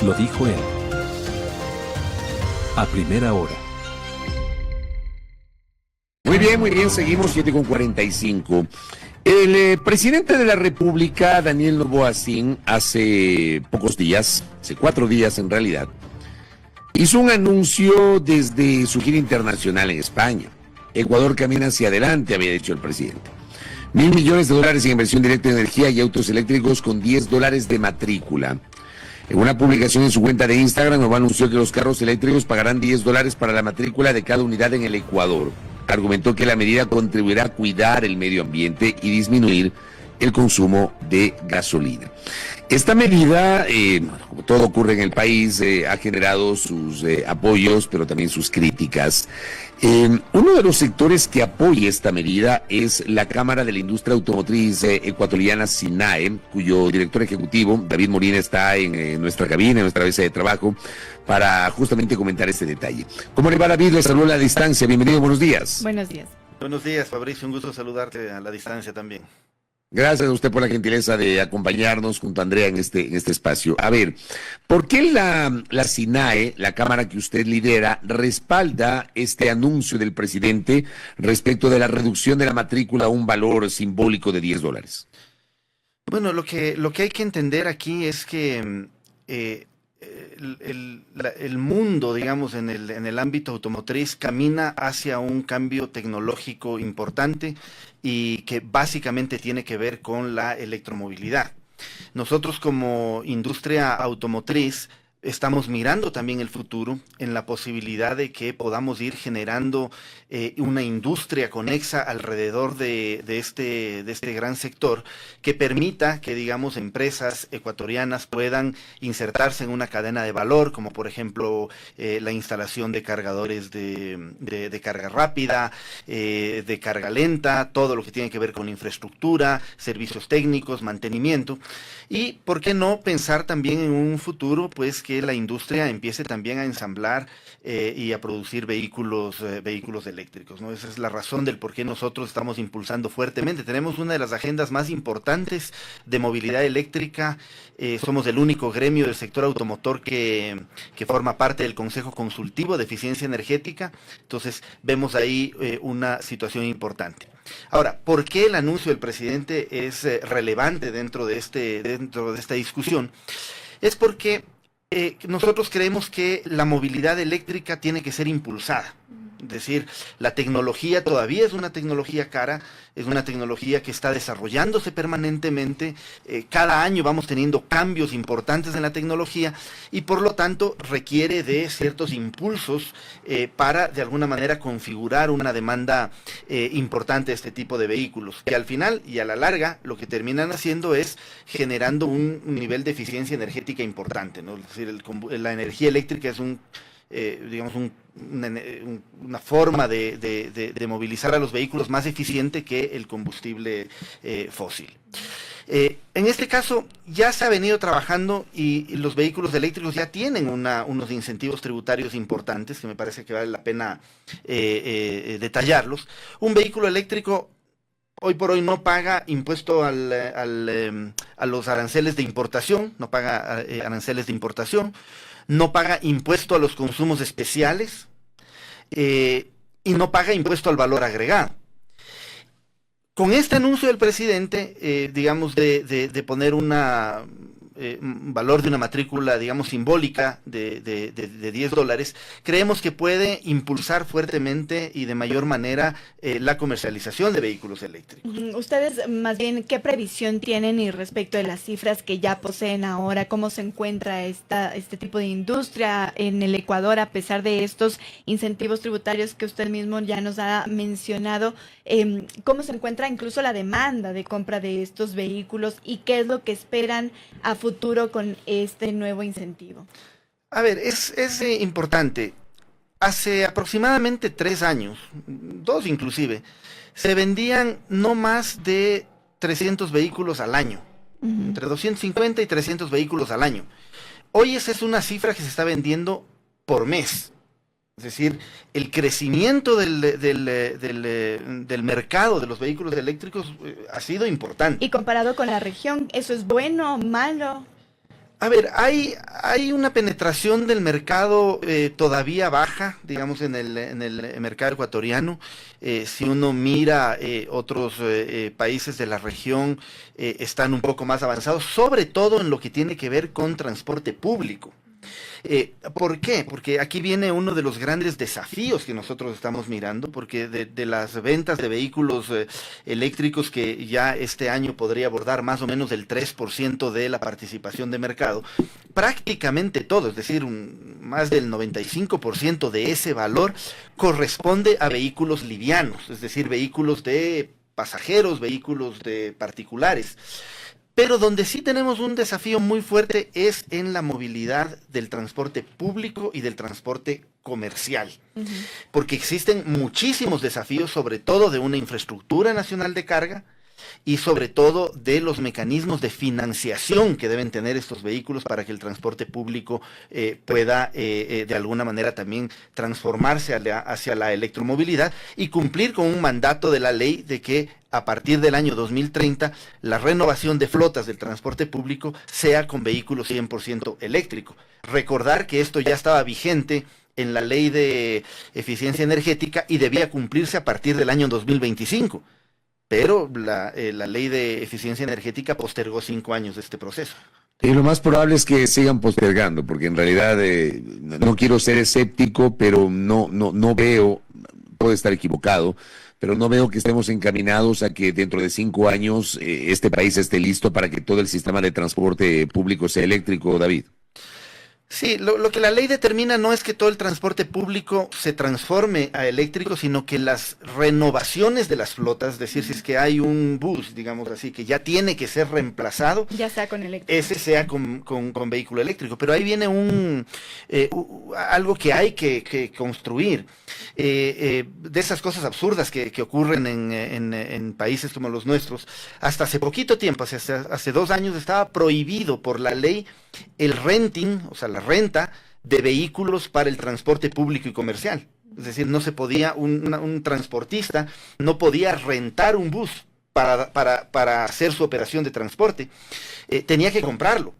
Lo dijo él. A primera hora. Muy bien, seguimos 7:45. El presidente de la República, Daniel Noboa Sin, hace pocos días, hace 4 días en realidad, hizo un anuncio desde su gira internacional en España. Ecuador camina hacia adelante, había dicho el presidente. $1.000 millones en inversión directa en energía y autos eléctricos con $10 de matrícula. En una publicación en su cuenta de Instagram, Noboa anunció que los carros eléctricos pagarán $10 para la matrícula de cada unidad en el Ecuador. Argumentó que la medida contribuirá a cuidar el medio ambiente y disminuir el consumo de gasolina. Esta medida, como todo ocurre en el país, ha generado sus apoyos, pero también sus críticas. Uno de los sectores que apoya esta medida es la Cámara de la Industria Automotriz Ecuatoriana, SINAE, cuyo director ejecutivo, David Molina, está en nuestra cabina, en nuestra mesa de trabajo, para justamente comentar este detalle. ¿Cómo le va, David? Le saludo a la distancia. Bienvenido, buenos días. Buenos días. Buenos días, Fabricio. Un gusto saludarte a la distancia también. Gracias a usted por la gentileza de acompañarnos junto a Andrea en este espacio. A ver, ¿por qué la SINAE, la cámara que usted lidera, respalda este anuncio del presidente respecto de la reducción de la matrícula a un valor simbólico de $10? Bueno, lo que hay que entender aquí es que el mundo, digamos, en el ámbito automotriz camina hacia un cambio tecnológico importante y que básicamente tiene que ver con la electromovilidad. Nosotros como industria automotriz estamos mirando también el futuro en la posibilidad de que podamos ir generando una industria conexa alrededor de este gran sector que permita que, digamos, empresas ecuatorianas puedan insertarse en una cadena de valor, como por ejemplo la instalación de cargadores de carga rápida, de carga lenta, todo lo que tiene que ver con infraestructura, servicios técnicos, mantenimiento. Y, ¿por qué no pensar también en un futuro, pues, que la industria empiece también a ensamblar y a producir vehículos eléctricos, ¿no? Esa es la razón del por qué nosotros estamos impulsando fuertemente. Tenemos una de las agendas más importantes de movilidad eléctrica. Somos el único gremio del sector automotor que forma parte del Consejo Consultivo de Eficiencia Energética. Entonces, vemos ahí una situación importante. Ahora, ¿por qué el anuncio del presidente es relevante dentro de esta discusión? Es porque nosotros creemos que la movilidad eléctrica tiene que ser impulsada. Es decir, la tecnología todavía es una tecnología cara, es una tecnología que está desarrollándose permanentemente, cada año vamos teniendo cambios importantes en la tecnología y por lo tanto requiere de ciertos impulsos para de alguna manera configurar una demanda importante de este tipo de vehículos, que al final y a la larga lo que terminan haciendo es generando un nivel de eficiencia energética importante, ¿no? Es decir, la energía eléctrica es una forma de movilizar a los vehículos más eficiente que el combustible fósil. En este caso ya se ha venido trabajando y los vehículos eléctricos ya tienen unos incentivos tributarios importantes que me parece que vale la pena detallarlos. Un vehículo eléctrico hoy por hoy no paga impuesto a los aranceles de importación, no paga aranceles de importación, no paga impuesto a los consumos especiales y no paga impuesto al valor agregado. Con este anuncio del presidente, digamos, de poner un valor de una matrícula, digamos, simbólica de $10, creemos que puede impulsar fuertemente y de mayor manera la comercialización de vehículos eléctricos. Ustedes, más bien, ¿qué previsión tienen y respecto de las cifras que ya poseen ahora? ¿Cómo se encuentra este tipo de industria en el Ecuador a pesar de estos incentivos tributarios que usted mismo ya nos ha mencionado? ¿Cómo se encuentra incluso la demanda de compra de estos vehículos y qué es lo que esperan a futuro con este nuevo incentivo? A ver, es importante. Hace aproximadamente 3 años, 2 inclusive, se vendían no más de 300 vehículos al año, entre 250 y 300 vehículos al año. Hoy esa es una cifra que se está vendiendo por mes. Es decir, el crecimiento del mercado de los vehículos eléctricos ha sido importante. Y comparado con la región, ¿eso es bueno o malo? A ver, hay una penetración del mercado todavía baja, digamos, en el mercado ecuatoriano. Si uno mira otros países de la región, están un poco más avanzados, sobre todo en lo que tiene que ver con transporte público. ¿Por qué? Porque aquí viene uno de los grandes desafíos que nosotros estamos mirando, porque de las ventas de vehículos eléctricos, que ya este año podría abordar más o menos el 3% de la participación de mercado, prácticamente todo, es decir, más del 95% de ese valor corresponde a vehículos livianos, es decir, vehículos de pasajeros, vehículos de particulares. Pero donde sí tenemos un desafío muy fuerte es en la movilidad del transporte público y del transporte comercial, porque existen muchísimos desafíos, sobre todo de una infraestructura nacional de carga y sobre todo de los mecanismos de financiación que deben tener estos vehículos para que el transporte público pueda de alguna manera también transformarse hacia la electromovilidad y cumplir con un mandato de la ley de que a partir del año 2030 la renovación de flotas del transporte público sea con vehículos 100% eléctricos. Recordar que esto ya estaba vigente en la ley de eficiencia energética y debía cumplirse a partir del año 2025. Pero la ley de eficiencia energética postergó 5 años de este proceso. Y lo más probable es que sigan postergando, porque en realidad no quiero ser escéptico, pero no veo, puedo estar equivocado, pero no veo que estemos encaminados a que dentro de 5 años este país esté listo para que todo el sistema de transporte público sea eléctrico, David. Sí, lo que la ley determina no es que todo el transporte público se transforme a eléctrico, sino que las renovaciones de las flotas, es decir, si es que hay un bus, digamos así, que ya tiene que ser reemplazado, ya sea con eléctrico, ese sea con vehículo eléctrico. Pero ahí viene algo que hay que construir. De esas cosas absurdas que ocurren en países como los nuestros, hasta hace poquito tiempo, hace 2 años, estaba prohibido por la ley el renting, o sea, la renta de vehículos para el transporte público y comercial. Es decir, no se podía, un transportista no podía rentar un bus para hacer su operación de transporte. Tenía que comprarlo.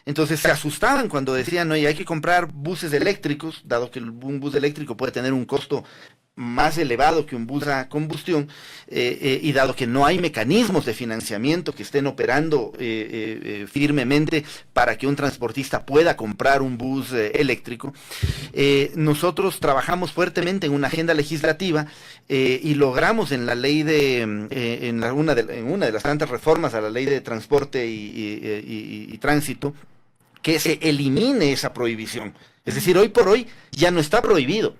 Entonces se asustaban cuando decían, oye, hay que comprar buses eléctricos, dado que un bus eléctrico puede tener un costo más elevado que un bus a combustión, y dado que no hay mecanismos de financiamiento que estén operando firmemente para que un transportista pueda comprar un bus eléctrico, nosotros trabajamos fuertemente en una agenda legislativa y logramos en la ley en una de las tantas reformas a la ley de transporte y tránsito, que se elimine esa prohibición. Es decir, hoy por hoy ya no está prohibido.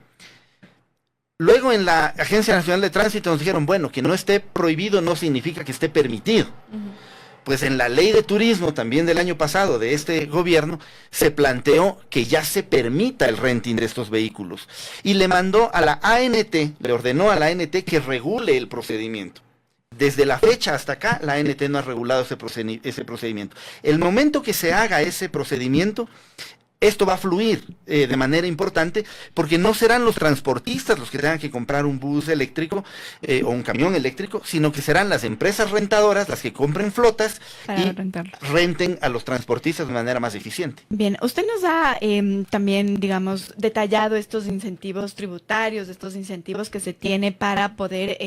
Luego en la Agencia Nacional de Tránsito nos dijeron, bueno, que no esté prohibido no significa que esté permitido. Pues en la ley de turismo también del año pasado de este gobierno se planteó que ya se permita el renting de estos vehículos y le mandó a la ANT, le ordenó a la ANT que regule el procedimiento. Desde la fecha hasta acá la ANT no ha regulado ese procedimiento. El momento que se haga ese procedimiento, esto va a fluir de manera importante, porque no serán los transportistas los que tengan que comprar un bus eléctrico o un camión eléctrico, sino que serán las empresas rentadoras las que compren flotas y renten a los transportistas de manera más eficiente. Bien, usted nos ha también, digamos, detallado estos incentivos tributarios, estos incentivos que se tiene para poder,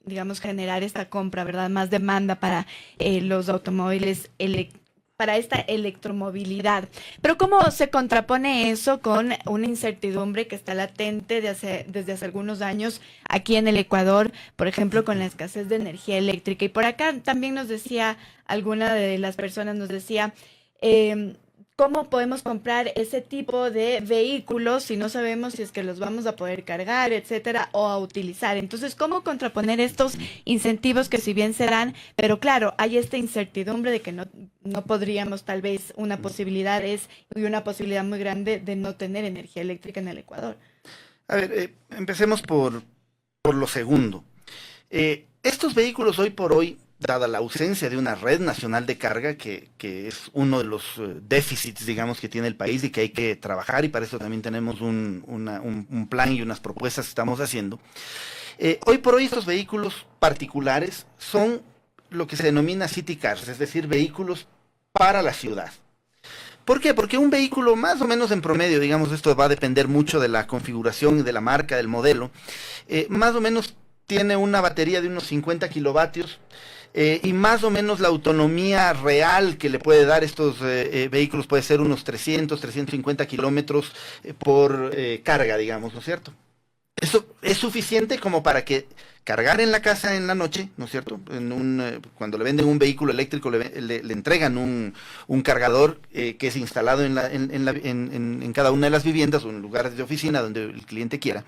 digamos, generar esta compra, ¿verdad? Más demanda para los automóviles eléctricos, para esta electromovilidad. Pero ¿cómo se contrapone eso con una incertidumbre que está latente desde hace algunos años aquí en el Ecuador, por ejemplo, con la escasez de energía eléctrica? Y por acá también nos decía, alguna de las personas nos decía, ¿cómo podemos comprar ese tipo de vehículos si no sabemos si es que los vamos a poder cargar, etcétera, o a utilizar? Entonces, ¿cómo contraponer estos incentivos que si bien se dan, pero claro, hay esta incertidumbre de que no podríamos, tal vez una posibilidad y una posibilidad muy grande de no tener energía eléctrica en el Ecuador? A ver, empecemos por lo segundo. Estos vehículos hoy por hoy, dada la ausencia de una red nacional de carga, que es uno de los déficits, digamos, que tiene el país y que hay que trabajar, y para eso también tenemos un plan y unas propuestas que estamos haciendo. Hoy por hoy estos vehículos particulares son lo que se denomina city cars, es decir, vehículos para la ciudad. ¿Por qué? Porque un vehículo más o menos en promedio, digamos, esto va a depender mucho de la configuración, de la marca, del modelo, más o menos tiene una batería de unos 50 kilovatios, y más o menos la autonomía real que le puede dar estos vehículos puede ser unos 350 kilómetros por carga, digamos, ¿no es cierto? Eso es suficiente como para que cargar en la casa en la noche, ¿no es cierto? Cuando le venden un vehículo eléctrico le entregan un cargador que es instalado en cada una de las viviendas o en lugares de oficina donde el cliente quiera.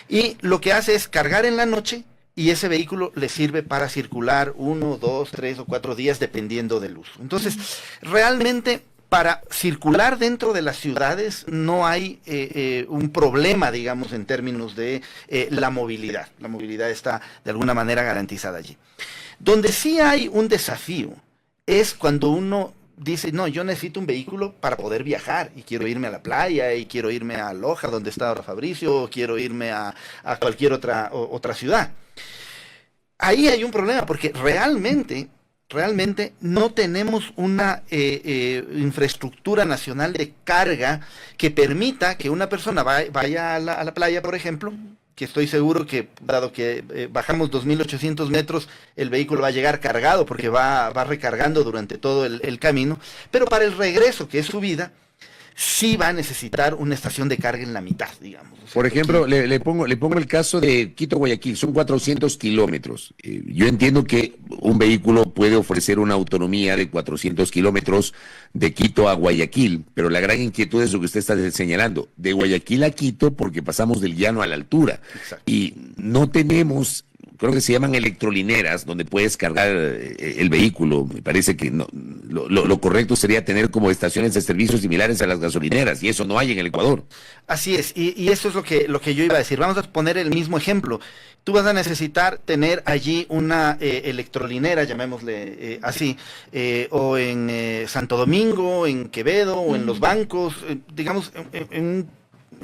Y lo que hace es cargar en la noche y ese vehículo le sirve para circular 1, 2, 3 o 4 días dependiendo del uso. Entonces, realmente para circular dentro de las ciudades no hay un problema, digamos, en términos de la movilidad. La movilidad está de alguna manera garantizada allí. Donde sí hay un desafío es cuando uno dice, no, yo necesito un vehículo para poder viajar y quiero irme a la playa y quiero irme a Loja, donde está ahora Fabricio, o quiero irme a cualquier otra ciudad. Ahí hay un problema porque realmente no tenemos una infraestructura nacional de carga que permita que una persona vaya a la playa, por ejemplo, que estoy seguro que, dado que bajamos 2.800 metros, el vehículo va a llegar cargado porque va recargando durante todo el camino, pero para el regreso, que es subida, sí va a necesitar una estación de carga en la mitad, digamos. O sea, por ejemplo, le pongo el caso de Quito-Guayaquil, son 400 kilómetros. Yo entiendo que un vehículo puede ofrecer una autonomía de 400 kilómetros de Quito a Guayaquil, pero la gran inquietud es lo que usted está señalando, de Guayaquil a Quito, porque pasamos del llano a la altura. Exacto. Y no tenemos, creo que se llaman electrolineras, donde puedes cargar el vehículo. Me parece que no, lo correcto sería tener como estaciones de servicio similares a las gasolineras, y eso no hay en el Ecuador. Así es, y eso es lo que yo iba a decir. Vamos a poner el mismo ejemplo. Tú vas a necesitar tener allí una electrolinera, llamémosle así, o en Santo Domingo, en Quevedo, o en los bancos, digamos, en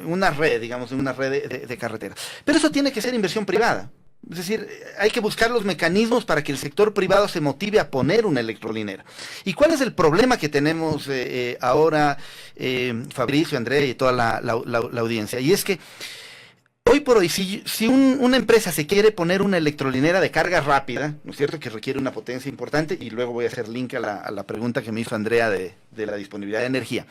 una red, de carretera. Pero eso tiene que ser inversión privada. Es decir, hay que buscar los mecanismos para que el sector privado se motive a poner una electrolinera. ¿Y cuál es el problema que tenemos ahora, Fabricio, Andrea y toda la audiencia? Y es que hoy por hoy, si una empresa se quiere poner una electrolinera de carga rápida, ¿no es cierto?, que requiere una potencia importante, y luego voy a hacer link a la pregunta que me hizo Andrea de la disponibilidad de energía.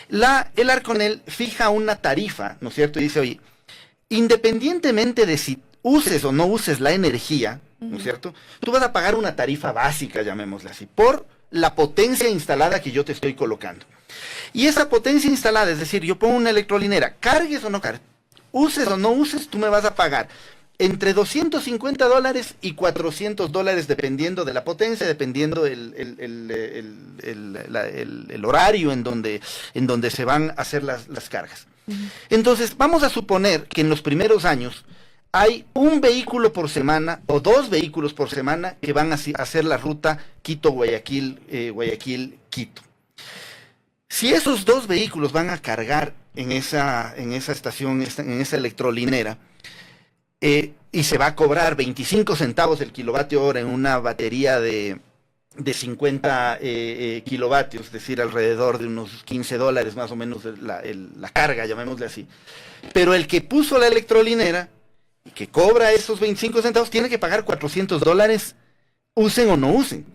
El Arconel fija una tarifa, ¿no es cierto?, y dice, oye, independientemente de si uses o no uses la energía, ¿no es cierto?, tú vas a pagar una tarifa básica, llamémosla así, por la potencia instalada que yo te estoy colocando. Y esa potencia instalada, es decir, yo pongo una electrolinera, cargues o no cargues, uses o no uses, tú me vas a pagar entre $250 y $400, dependiendo de la potencia, dependiendo el horario en donde se van a hacer las cargas. Entonces, vamos a suponer que en los primeros años hay un vehículo por semana o 2 vehículos por semana que van a hacer la ruta Quito-Guayaquil, Guayaquil-Quito. Si esos 2 vehículos van a cargar en esa estación, en esa electrolinera, y se va a cobrar 25 centavos el kilovatio hora en una batería de 50 kilovatios, es decir, alrededor de unos $15 más o menos la carga, llamémosle así. Pero el que puso la electrolinera y que cobra esos 25 centavos tiene que pagar $400, usen o no usen.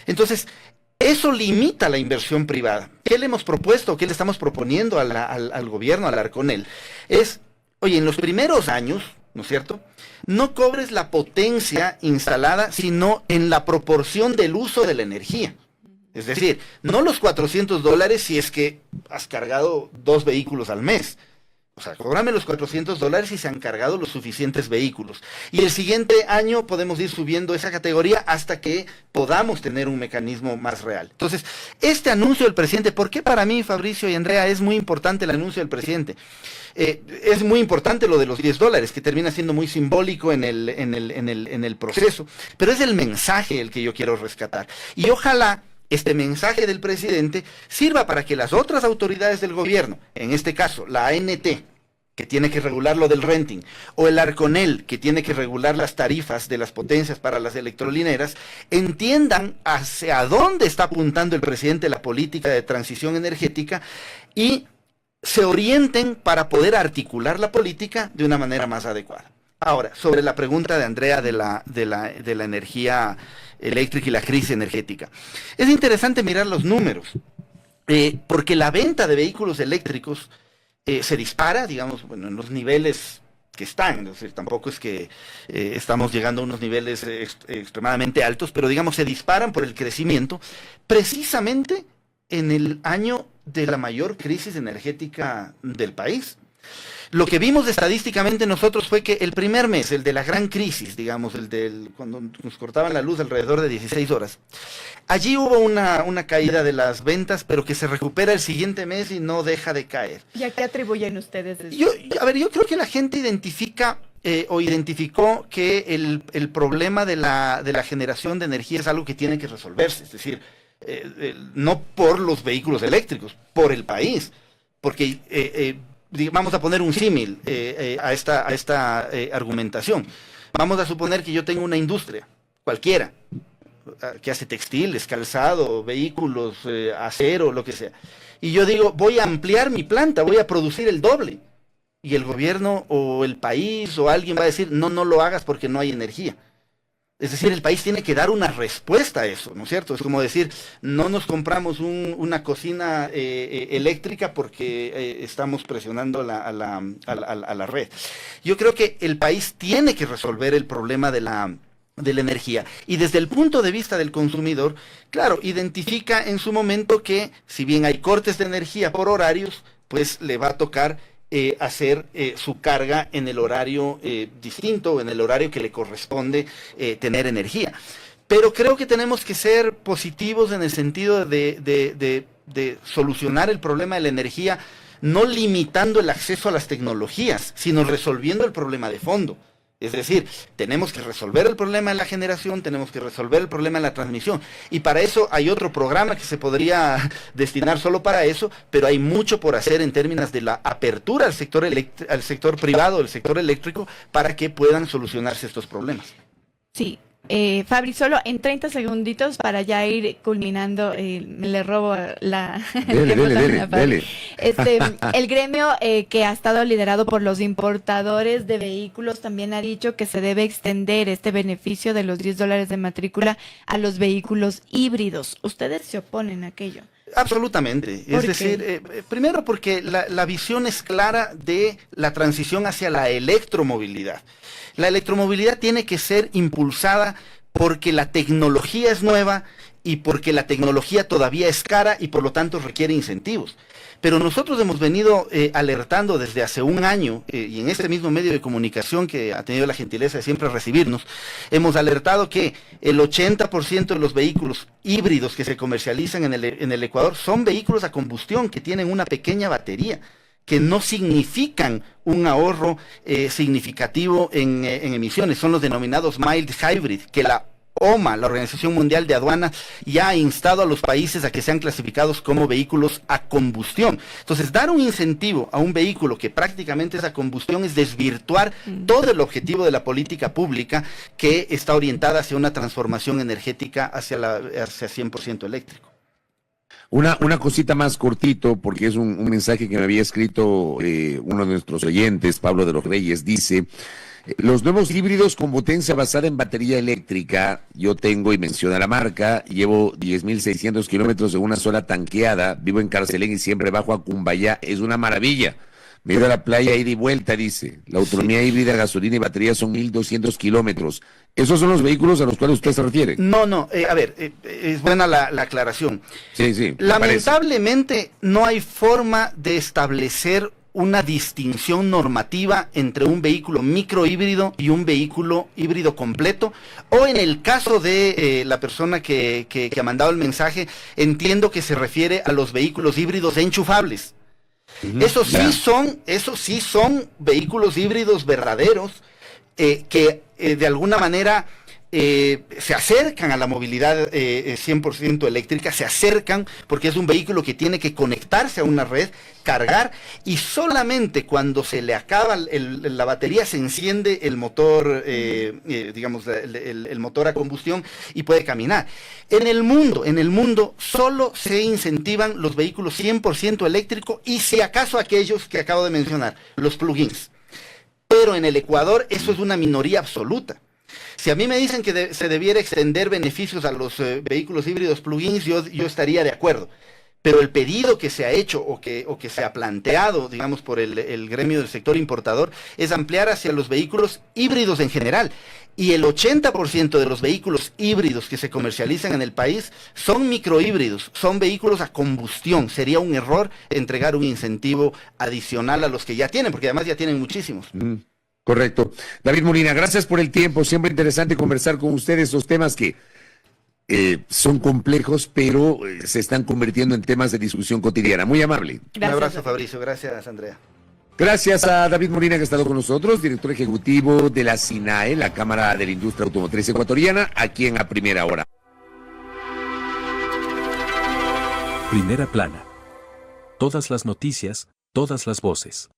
Entonces, eso limita la inversión privada. ¿Qué le hemos propuesto, qué le estamos proponiendo al gobierno, al Arconel? Es, oye, en los primeros años, ¿no es cierto?, no cobres la potencia instalada, sino en la proporción del uso de la energía. Es decir, no los $400 si es que has cargado 2 vehículos al mes. O sea, cóbrame los $400 si se han cargado los suficientes vehículos. Y el siguiente año podemos ir subiendo esa categoría hasta que podamos tener un mecanismo más real. Entonces, este anuncio del presidente, ¿por qué para mí, Fabricio y Andrea, es muy importante el anuncio del presidente? Es muy importante lo de los $10, que termina siendo muy simbólico en el proceso, pero es el mensaje el que yo quiero rescatar. Y ojalá este mensaje del presidente sirva para que las otras autoridades del gobierno, en este caso la ANT, que tiene que regular lo del renting, o el Arconel, que tiene que regular las tarifas de las potencias para las electrolineras, entiendan hacia dónde está apuntando el presidente la política de transición energética y se orienten para poder articular la política de una manera más adecuada. Ahora, sobre la pregunta de Andrea de la energía eléctrica y la crisis energética. Es interesante mirar los números, porque la venta de vehículos eléctricos se dispara, digamos, bueno, en los niveles que están, es decir, tampoco es que estamos llegando a unos niveles extremadamente altos, pero digamos se disparan por el crecimiento, precisamente en el año de la mayor crisis energética del país. Lo que vimos estadísticamente nosotros fue que el primer mes, el de la gran crisis, digamos, cuando nos cortaban la luz alrededor de 16 horas, allí hubo una caída de las ventas, pero que se recupera el siguiente mes y no deja de caer. ¿Y a qué atribuyen ustedes eso? Yo creo que la gente identificó que el problema de la generación de energía es algo que tiene que resolverse, es decir, no por los vehículos eléctricos, por el país, porque vamos a poner un símil a esta argumentación. Vamos a suponer que yo tengo una industria, cualquiera, que hace textiles, calzado, vehículos, acero, lo que sea. Y yo digo, voy a ampliar mi planta, voy a producir el doble. Y el gobierno o el país o alguien va a decir, no lo hagas porque no hay energía. Es decir, el país tiene que dar una respuesta a eso, ¿no es cierto? Es como decir, no nos compramos una cocina eléctrica porque estamos presionando a la red. Yo creo que el país tiene que resolver el problema de la energía. Y desde el punto de vista del consumidor, claro, identifica en su momento que si bien hay cortes de energía por horarios, pues le va a tocar hacer su carga en el horario distinto, en el horario que le corresponde tener energía. Pero creo que tenemos que ser positivos en el sentido de solucionar el problema de la energía, no limitando el acceso a las tecnologías, sino resolviendo el problema de fondo. Es decir, tenemos que resolver el problema de la generación, tenemos que resolver el problema de la transmisión. Y para eso hay otro programa que se podría destinar solo para eso, pero hay mucho por hacer en términos de la apertura al sector privado, al sector eléctrico, para que puedan solucionarse estos problemas. Sí. Fabri, solo en 30 segunditos para ya ir culminando, le robo la... Dele. El gremio que ha estado liderado por los importadores de vehículos también ha dicho que se debe extender este beneficio de los $10 de matrícula a los vehículos híbridos. ¿Ustedes se oponen a aquello? Absolutamente. Es decir, primero porque la visión es clara de la transición hacia la electromovilidad. La electromovilidad tiene que ser impulsada porque la tecnología es nueva y porque la tecnología todavía es cara y por lo tanto requiere incentivos. Pero nosotros hemos venido alertando desde hace un año, y en este mismo medio de comunicación que ha tenido la gentileza de siempre recibirnos, hemos alertado que el 80% de los vehículos híbridos que se comercializan en el Ecuador son vehículos a combustión que tienen una pequeña batería, que no significan un ahorro significativo en emisiones. Son los denominados mild hybrid, que la OMA, la Organización Mundial de Aduanas, ya ha instado a los países a que sean clasificados como vehículos a combustión. Entonces, dar un incentivo a un vehículo que prácticamente es a combustión es desvirtuar todo el objetivo de la política pública que está orientada hacia una transformación energética hacia 100% eléctrico. Una cosita más cortito, porque es un mensaje que me había escrito uno de nuestros oyentes, Pablo de los Reyes, dice: los nuevos híbridos con potencia basada en batería eléctrica, yo tengo, y menciona la marca, llevo 10.600 kilómetros en una sola tanqueada, vivo en Carcelén y siempre bajo a Cumbayá, es una maravilla. Me he ido a la playa ida y vuelta, dice. La autonomía híbrida, gasolina y batería son 1.200 kilómetros. ¿Esos son los vehículos a los cuales usted se refiere? No, es buena la aclaración. Sí. Lamentablemente no hay forma de establecer una distinción normativa entre un vehículo microhíbrido y un vehículo híbrido completo, o en el caso de la persona que ha mandado el mensaje, entiendo que se refiere a los vehículos híbridos enchufables. Esos sí son vehículos híbridos verdaderos que de alguna manera se acercan a la movilidad 100% eléctrica, se acercan porque es un vehículo que tiene que conectarse a una red, cargar, y solamente cuando se le acaba la batería se enciende el motor, digamos, el motor a combustión y puede caminar. En el mundo solo se incentivan los vehículos 100% eléctricos y si acaso aquellos que acabo de mencionar, los plugins. Pero en el Ecuador eso es una minoría absoluta. Si a mí me dicen que se debiera extender beneficios a los vehículos híbridos plugins, yo estaría de acuerdo. Pero el pedido que se ha hecho o que se ha planteado, digamos, por el gremio del sector importador, es ampliar hacia los vehículos híbridos en general. Y el 80% de los vehículos híbridos que se comercializan en el país son microhíbridos, son vehículos a combustión. Sería un error entregar un incentivo adicional a los que ya tienen, porque además ya tienen muchísimos. Correcto. David Molina, gracias por el tiempo. Siempre interesante conversar con ustedes esos temas que son complejos, pero se están convirtiendo en temas de discusión cotidiana. Muy amable. Gracias. Un abrazo, Fabricio. Gracias, Andrea. Gracias a David Molina, que ha estado con nosotros, director ejecutivo de la SINAE, la Cámara de la Industria Automotriz Ecuatoriana, aquí en A Primera Hora. Primera plana. Todas las noticias, todas las voces.